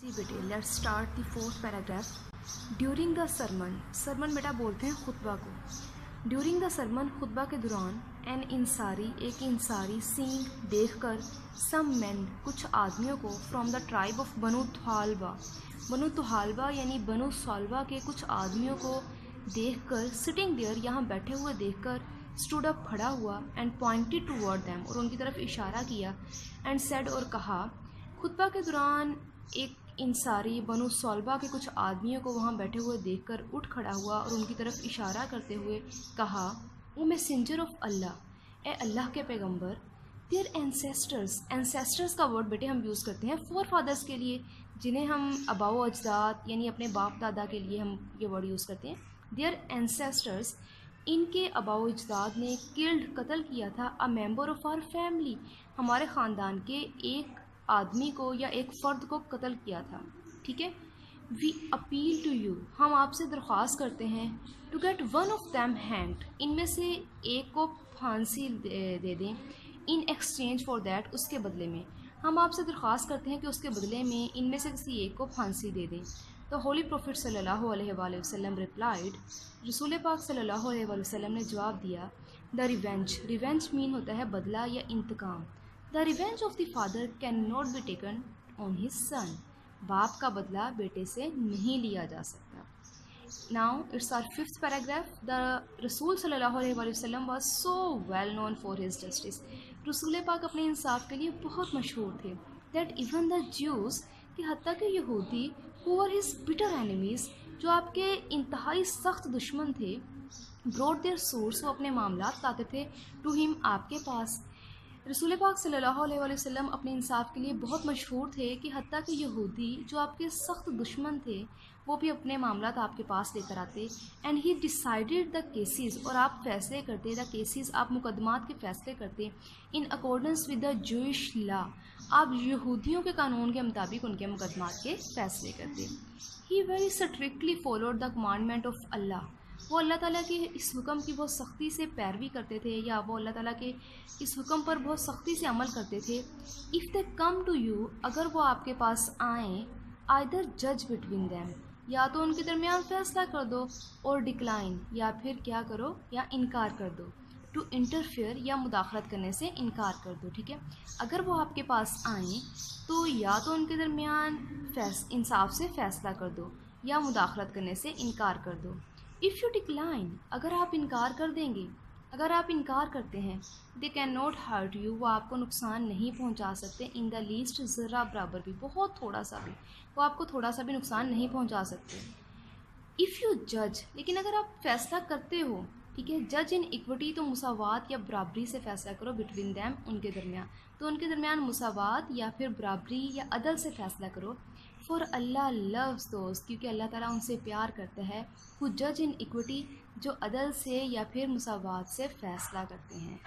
जी बेटे, let's start the fourth paragraph. During the sermon, sermon बेटा बोलते हैं खुतबा को। ड्यूरिंग द सरमन, खुतबा के दौरान, एन इंसारी, एक इंसारी, सींग देखकर, सम मैन, कुछ आदमियों को, फ्रॉम द ट्राइब ऑफ बनु तुहालबा, बनु तुहालबा यानी बनु सालबा के कुछ आदमियों को देखकर, सिटिंग देयर, यहाँ बैठे हुए देखकर, स्टूड अप, खड़ा हुआ, एंड पॉइंटेड टूवर्ड देम, और उनकी तरफ इशारा किया, एंड सेड, और कहा। खुतबा के दौरान एक इंसारी बनु सालबा के कुछ आदमियों को वहाँ बैठे हुए देखकर उठ खड़ा हुआ और उनकी तरफ इशारा करते हुए कहा, ओ मैसेंजर ऑफ अल्लाह, ए अल्लाह के पैगंबर, देयर एंसेस्टर्स, एंसेस्टर्स का वर्ड बेटे हम यूज़ करते हैं फोर फादर्स के लिए, जिन्हें हम अबाओ अजदाद यानी अपने बाप दादा के लिए हम ये वर्ड यूज़ करते हैं। देयर एंसेस्टर्स, इनके अबाओ अजदाद ने किल्ड, कत्ल किया था, a member of our family, हमारे ख़ानदान के एक आदमी को या एक फ़र्द को कत्ल किया था। ठीक है। वी अपील टू यू, हम आपसे दरख्वास्त करते हैं, to get one of them hand, इनमें से एक को फांसी दे दें, इन एक्सचेंज फॉर दैट, उसके बदले में, हम आपसे दरख्वास्त करते हैं कि उसके बदले में इनमें से किसी एक को फांसी दे दें। तो होली प्रॉफिट सल्लल्लाहु अलैहि वसल्लम रिप्लाइड, रसूल पाक सल्लल्लाहु अलैहि वसल्लम ने जवाब दिया, द रिवेंज, रिवेंज मीन होता है बदला या इंतकाम, the revenge of the father can not be taken on his son, बाप का बदला बेटे से नहीं लिया जा सकता। Now it's our fifth paragraph. The रसूल सल्लल्लाहु अलैहि वसल्लम was so well known for his justice, रसूल पाक अपने इंसाफ के लिए बहुत मशहूर थे, दैट इवन द ज्यूज़, कि हत्ता के यहूदी, who were his bitter enemies, जो आपके इंतहाई सख्त दुश्मन थे, ब्रॉट देयर सोर्स, वो अपने मामलात लाते थे, टू हिम, आपके पास। रसूल पाक सल्लल्लाहु अलैहि वसल्लम अपने इंसाफ के लिए बहुत मशहूर थे कि हत्ता के यहूदी, जो आपके सख्त दुश्मन थे, वो भी अपने मामलात आपके पास लेकर आते, and he decided the cases, और आप फैसले करते, द केसेस, आप मुकदमात के फ़ैसले करते, in accordance with the Jewish law, आप यहूदियों के कानून के मुताबिक उनके मुकदमात के फ़ैसले करते। He very strictly followed the commandment of Allah, वो अल्लाह ताला के इस हुक्म की बहुत सख्ती से पैरवी करते थे, या वो अल्लाह ताला के इस हुक्म पर बहुत सख्ती से अमल करते थे। If they come to you, अगर वो आपके पास आएँ, आइदर जज बिटवीन दैम, या तो उनके दरमियान फ़ैसला कर दो, और डिक्लाइन, या फिर क्या करो, या इनकार कर दो, टू इंटरफेयर, या मुदाखलत करने से इनकार कर दो। ठीक है। अगर वो आपके पास आएँ तो या तो उनके दरमियान इंसाफ से फ़ैसला कर दो, या मुदाखलत करने से इनकार कर दो। इफ़ यू डिक्लाइन, अगर आप इनकार कर देंगे, अगर आप इनकार करते हैं, they cannot hurt you, वो आपको नुकसान नहीं पहुंचा सकते, इन द लीस्ट, ज़रा बराबर भी, बहुत थोड़ा सा भी, वो आपको थोड़ा सा भी नुकसान नहीं पहुंचा सकते। इफ़ यू जज, लेकिन अगर आप फैसला करते हो, ठीक है, जज इन इक्विटी, तो मुसावात या बराबरी से फ़ैसला करो, बिटवीन दैम, उनके दरमियान, तो उनके दरमियान मुसावात या फिर बराबरी या अदल से फ़ैसला करो। फॉर अल्लाह लव्स दोज, क्योंकि अल्लाह ताला उनसे प्यार करता है, हु जज इन इक्विटी, जो अदल से या फिर मुसावात से फ़ैसला करते हैं।